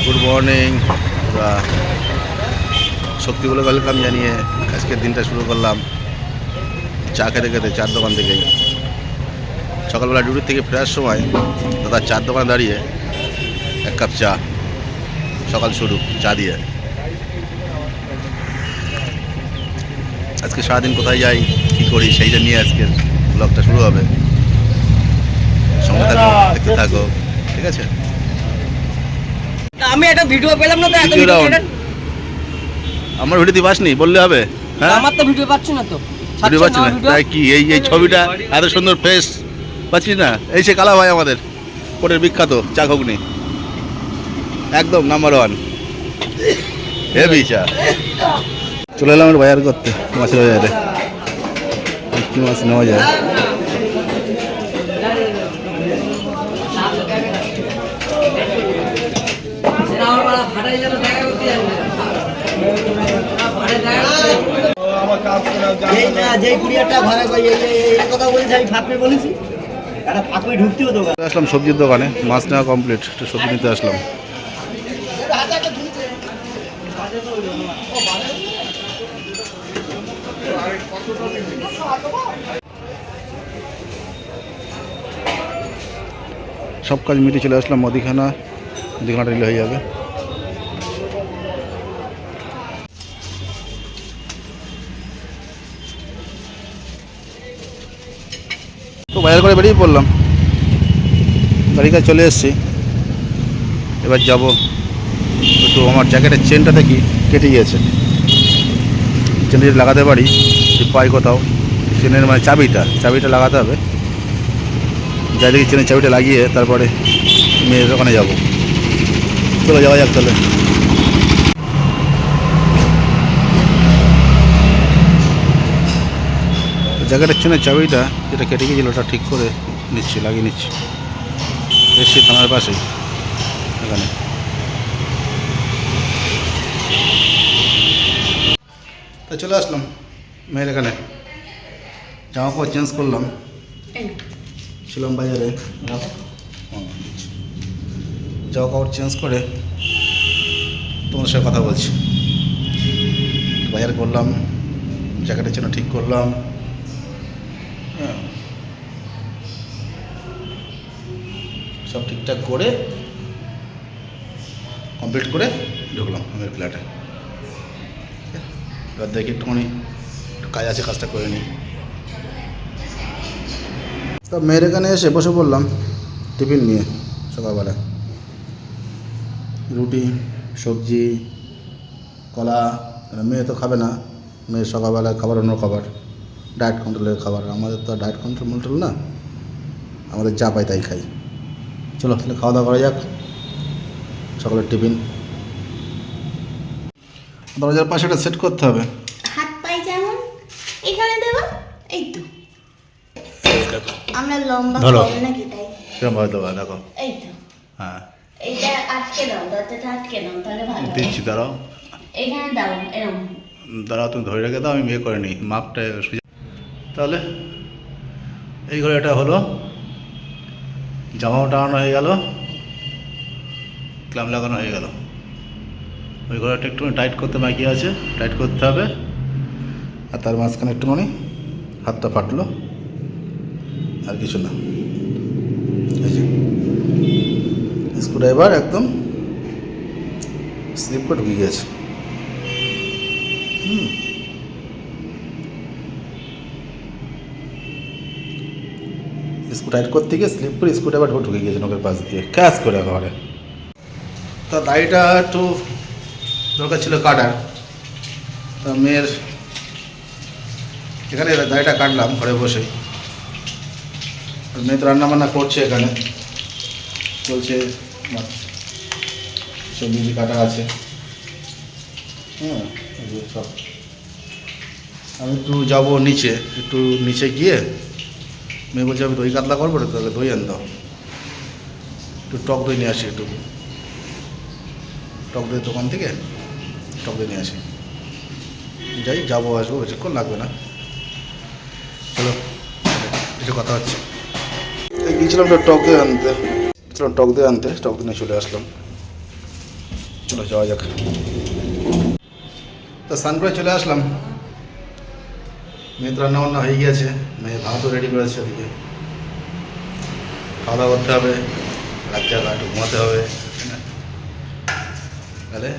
Good morning. শক্তি বলে welcome জানিয়ে আজকের দিনটা শুরু করলাম চা খেতে খেতে চার দোকান থেকেই। সকালবেলা ডিউটি থেকে ফেরার সময় দাদা চার দোকান দাঁড়িয়ে এক কাপ চা, সকাল শুরু চা দিয়ে। আজকে সারাদিন কোথায় যাই কী করি সেইটা নিয়ে আজকের ব্লগটা শুরু হবে। সঙ্গে থাকো, দেখতে থাকো, ঠিক আছে? আমি একটা ভিডিও পেলাম না তো, এত ভিডিও আমার ভিডিও দিবাস নি বললে হবে? হ্যাঁ, আমার তো ভিডিও পাচ্ছি না তো, ভিডিও পাচ্ছি না তাই কি? এই ছবিটা এত সুন্দর ফেস পাচ্ছি না। এই সে কালা ভাই আমাদের কোটের বিখ্যাত চা ঘুগনি, একদম নাম্বার ওয়ান, হেভি চা। চলে এলাম বাজার করতে, মাছের বাজারে। কি মাছ নেওয়া যায়? আসলাম সবজির দোকানে, মাছ নেওয়া কমপ্লিট, একটু সবজি নিতে আসলাম। সব কাজ মিটে চলে আসলাম মুদিখানা নিলে হয়ে যাবে। তো বাজার করে বেরিয়ে পড়লাম, গাড়ি কাজ চলে এসেছি। এবার যাব একটু, আমার জ্যাকেটের চেনটা দেখি কেটে গিয়েছে। চেনটা যদি লাগাতে পারি, যদি পাই কোথাও চেনের মানে চাবিটা লাগাতে হবে। যাই দেখি চেনের চাবিটা লাগিয়ে তারপরে মেয়ের দোকানে যাব। চলো যাওয়া যাক তাহলে। জ্যাকেটের চেনের চাবিটা যেটা কেটে গিয়েছিল ওটা ঠিক করে নিচ্ছি, লাগিয়ে নিচ্ছি। এসছি থানার পাশেই, এখানে। তা চলে আসলাম মেয়ের এখানে, জামা কাপড় চেঞ্জ করলাম, ছিলাম বাজারে। জামা কাপড় চেঞ্জ করে তোমাদের সাথে কথা বলছি। বাজার করলাম, জ্যাকেটের জন্য ঠিক করলাম। হ্যাঁ, সব ঠিকঠাক করে কমপ্লিট করে ঢুকলাম আমার ফ্ল্যাটে। এবার দেখি একটুখানি কাজ আছে, কাজটা করে নিই। তো মেয়ের এখানে এসে বসে পড়লাম টিফিন নিয়ে। সকালবেলা রুটি, সবজি, কলা। মেয়ে তো খাবে না, মেয়ের সকালবেলা খাবার অন্য খাবার, ডায়েট কন্ট্রোলের খাবার। আমাদের তো ডায়েট কন্ট্রোল না, আমাদের যা পাই তাই খাই। চলো তাহলে খাওয়া দাওয়া করা যাক। সকালের টিফিন দরজার পাশে একটা সেট করতে হবে। হাত পাই যেমন এখানে দেব, এই তো আমরা লম্বা কম নাকি তাই সেরকম ভাবে দেবো, দেখো। এই তো, হ্যাঁ, এইটা আটকে দাও, দরজাটা আটকে দাও, তাহলে ভালো হবে। দিচ্ছি, দাঁড়াও এখানে দাও, এরকম দাঁড়াও, তুমি ধরে রেখে দাও, আমি বিয়ে করে নিই মাপটা। তাহলে এই ঘরে এটা হলো, জামাও টানানো হয়ে গেল, ক্ল্যাম্প লাগানো হয়ে গেল। ওই ঘরটা একটু টাইট করতে বাকি আছে, টাইট করতে হবে। আর তার মাঝখানে একটুখানি হাতটা ফাটলো, আর কিছু না। এই যে স্ক্রুড্রাইভার একদম স্লিপ করে ঢুকে গেছে। স্ক্রু টাইট করতে গিয়ে স্লিপ করে স্ক্রুড্রাইভার ঢুকে গিয়েছে নখের পাশ দিয়ে, ক্যাশ করে ঘরে। তা দাড়িটা একটু দরকার ছিল কাটার। তা মেয়ের এখানে দাড়িটা কাটলাম ঘরে বসে। মেয়ে তো রান্নাবান্না করছে, এখানে চলছে, সবজি কাটা আছে। হ্যাঁ, সব। আমি একটু যাবো নিচে, একটু নিচে গিয়ে মেয়ে বলছে আমি দই কাতলা করবো, তাহলে দই আন দাও, একটু টক দই নিয়ে আসি, একটু টক দইয়ের দোকান থেকে টক দই নিয়ে আসি। যাই, যাবো আসবো, বেশিক্ষণ লাগবে না। চলো কিছু কথা হচ্ছে। গিয়েছিলাম টক দই আনতে, টক দই নিয়ে চলে আসলাম। চলো যাওয়া যাক। তো স্নান করে চলে আসলাম। মেয়ে তো রান্না বান্না হয়ে গিয়েছে, মেয়ে ভাতও রেডি করেছে ওদিকে। খাওয়া দাওয়া করতে হবে, রাত্রে একটু ঘুমাতে হবে, তাহলে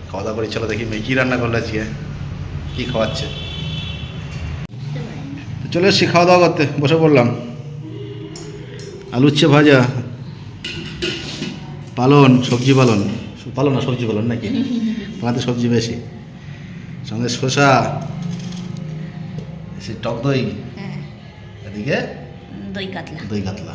খাওয়া দাওয়া করে চলো দেখি মেয়ে কী রান্না করলে আজকে, কী খাওয়াচ্ছে। তো চলে এসছি খাওয়া দাওয়া করতে, বসে পড়লাম। আলু উচ্ছে ভাজা, পালন, সবজি পালন, পালন না সবজি পালন নাকি, আমাদের সবজি বেশি, সঙ্গে শসা, সে টক দই, এদিকে দই কাতলা।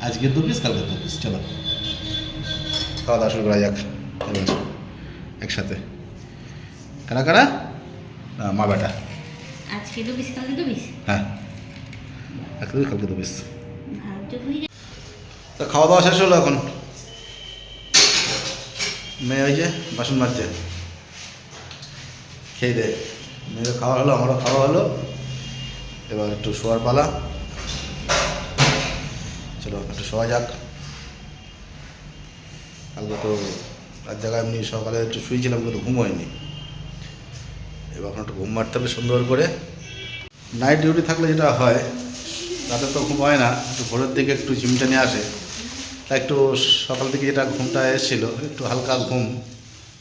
আজকে 2 পিস, কালকে 2 পিস। চলো খাওয়া দাওয়া শুরু করা যাক একসাথে। কারা কারা? না, মা বেটা। আজকে 2 পিস, কালকে 2 পিস। হ্যাঁ, আজকে 2 পিস, কালকে 2 পিস। তো খাওয়া দাওয়া শেষ হলো। এখন মেয়ে ওই যে বাসন মাজছে, খেয়ে দে। মেয়েরও খাওয়া হলো, আমারও খাওয়া হলো। এবার একটু শোয়ার পালা। চলো একটু শোয়া যাক। কালকে তো রাত জায়গায় এমনি সকালে একটু শুয়েছিলাম, কিন্তু ঘুম হয়নি। এবার এখন একটু ঘুম মারতে হবে সুন্দর করে। নাইট ডিউটি থাকলে যেটা হয়, রাতে তো ঘুম হয় না, একটু ভোরের দিকে একটু ঝিমটা নিয়ে আসে। তা একটু সকাল থেকে যেটা ঘুমটা এসেছিলো, একটু হালকা ঘুম,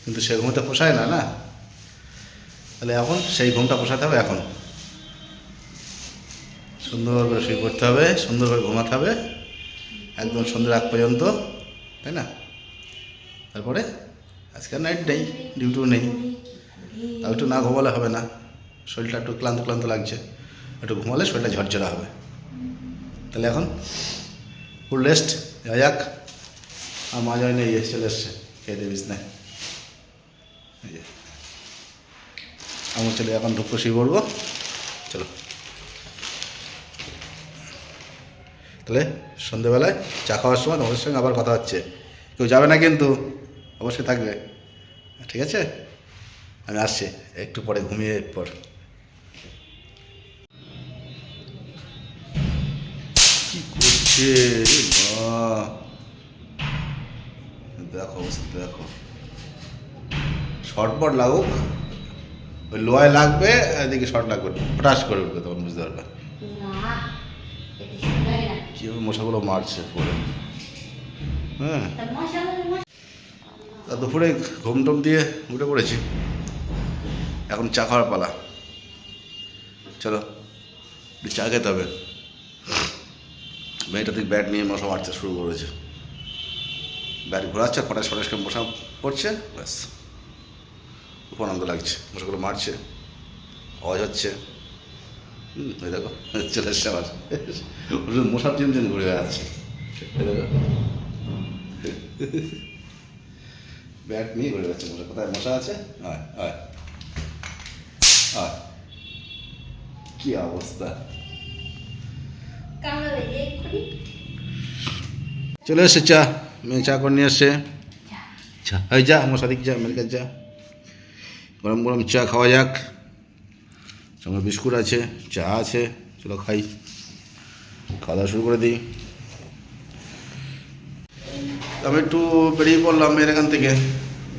কিন্তু সে ঘুমটা পোষায় না, না? তাহলে এখন সেই ঘুমটা পোষাতে হবে। এখন সুন্দর করে শুয়ে পড়তে হবে, সুন্দর করে ঘুমাতে হবে একদম সন্ধ্যের আগ পর্যন্ত, তাই না? তারপরে আজকে নাইট নেই, ডিউটিও নেই, তাও একটু না ঘুমালে হবে না। শরীরটা একটু ক্লান্ত ক্লান্ত লাগছে, একটু ঘুমালে শরীরটা ঝরঝরা হবে। তাহলে এখন ফুল রেস্ট যাক। আর মা যায় না, চলে এসছে, খেয়ে দেবিস না। আমি চলে এখন ঢুকবো, শুয়ে পড়বো। চলো তাহলে সন্ধেবেলায় চা খাওয়ার সময় তোমাদের সঙ্গে আবার কথা হচ্ছে। কেউ যাবে না কিন্তু, অবশ্যই থাকবে, ঠিক আছে? আমি আসছি একটু পরে, ঘুমিয়ে পর। কি করছে মা, দেখো অবস্থা দেখো। শর্টপট লাগুক, ওই লোয়ায় লাগবে, এদিকে শর্ট লাগবে, হঠাৎ করে উঠবে, তখন বুঝতে পারবে কীভাবে মশাগুলো মারছে পরে। হ্যাঁ, দুপুরে ঘুম টুম দিয়ে উঠে পড়েছি, এখন চা খাওয়ার পালা। চলো একটু চা খেতে হবে। মেয়েটা দিক ব্যাট নিয়ে মশা মারতে শুরু করেছে, ব্যাট ঘোরাচ্ছে, ফটাস ফটাস করে মশা পড়ছে, ব্যাস উপরানন্দ লাগছে, মশাগুলো মারছে, আওয়াজ হচ্ছে। এই দেখো চলে এসছে আবার, মশার চিনচিন ঘুরে বেড়াচ্ছে। দেখো ব্যাট নিয়ে ঘুরে বেড়াচ্ছে মশা। কোথায় মশা আছে? হয় হয় হয়, কি অবস্থা। চলে এসছে চা, মেয়ে চা করে নিয়ে এসছে। চা এই যা, আমার সাদিক যা, আমেরিকার যা। গরম গরম চা খাওয়া যাক, সঙ্গে বিস্কুট আছে, চা আছে। চলো খাই, খাওয়া দাওয়া শুরু করে দিই। আমি একটু বেরিয়ে পড়লাম মেয়ের এখান থেকে,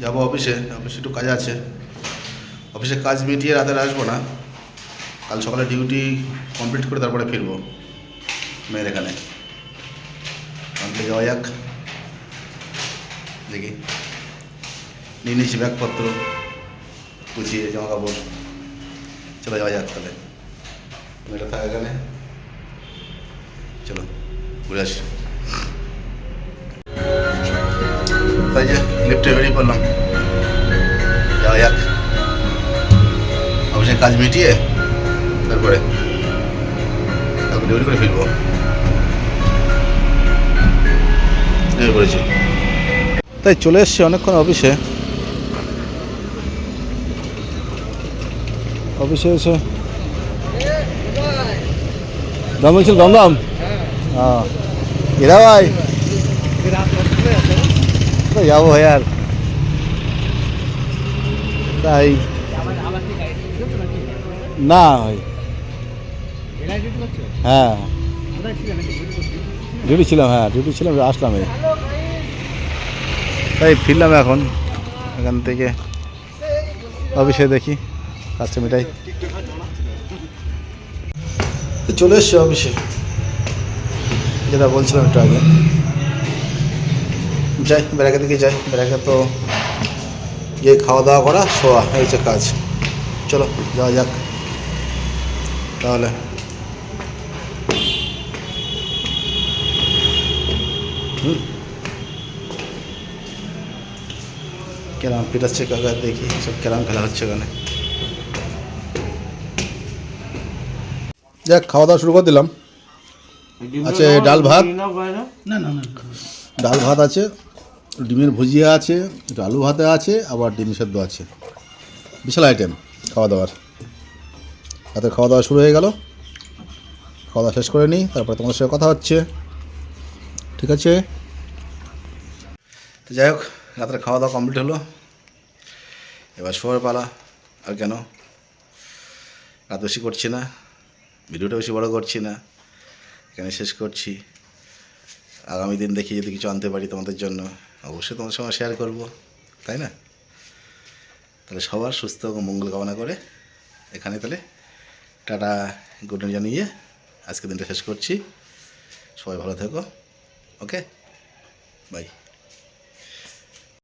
যাবো অফিসে। অফিসে একটু কাজ আছে, অফিসে কাজ মিটিয়ে রাতে আসবো না, কাল সকালে ডিউটি কমপ্লিট করে তারপরে ফিরবো মেয়ের এখানে। যাওয়া যাক, দেখি নিয়ে নিচ্ছি ব্যাগপত্র গুছিয়ে, জামা কাপড়। চলো যাওয়া যাক তাহলে, মেয়েটা থাকে এখানে। চলো ঘুরে আসি। তাই যে লিফটে বেরিয়ে পড়লাম, যাওয়া যাক অফিসের কাজ মিটিয়ে তারপরে ডিউটি করে ফিরবো। করেছি তাই চলে এসছি অনেকক্ষণ অফিসে। অফিসে এসে দাম বলছিল, দমদম। হ্যাঁ এরা ভাই যাবো ভাই, আর তাই না ভাই। হ্যাঁ ডিউটি ছিলাম, হ্যাঁ ডিউটি ছিলাম, আসলাম এই। তাই ফিরলাম এখন এখান থেকে অফিসে দেখি কাজটা মিটাই। তো চলে এসছি অফিসে, যেটা বলছিলাম একটু আগে। যাই ব্যারাকের দিকে যাই, ব্যারাকে তো গিয়ে খাওয়া দাওয়া করা শোয়া হয়েছে কাজ। চলো যাওয়া যাক তাহলে। ক্যারাম ফিরাচ্ছে কাকা, দেখি সব ক্যারাম খেলা হচ্ছে ওখানে। যাক খাওয়া দাওয়া শুরু করে দিলাম। আছে ডাল ভাত, ডাল ভাত আছে, ডিমের ভুজিয়া আছে, একটু আলু ভাতে আছে, আবার ডিম সেদ্ধ আছে। বিশাল আইটেম খাওয়া দাওয়ার। রাতে খাওয়া দাওয়া শুরু হয়ে গেল, খাওয়া দাওয়া শেষ করে নিই, তারপরে তোমাদের সাথে কথা হচ্ছে, ঠিক আছে? তো যাই হোক, রাতের খাওয়া দাওয়া কমপ্লিট হলো, এবার শোয়ার পালা। আর কেন রাত বেশি করছি না, ভিডিওটা বেশি বড় করছি না, এখানে শেষ করছি। আগামী দিন দেখি যদি কিছু আনতে পারি তোমাদের জন্য, অবশ্যই তোমাদের সঙ্গে শেয়ার করব, তাই না? তাহলে সবার সুস্থ এবং মঙ্গল কামনা করে এখানে তাহলে টাটা গুড নাইট জানিয়ে আজকের দিনটা শেষ করছি। সবাই ভালো থেকো, ওকে, বাই।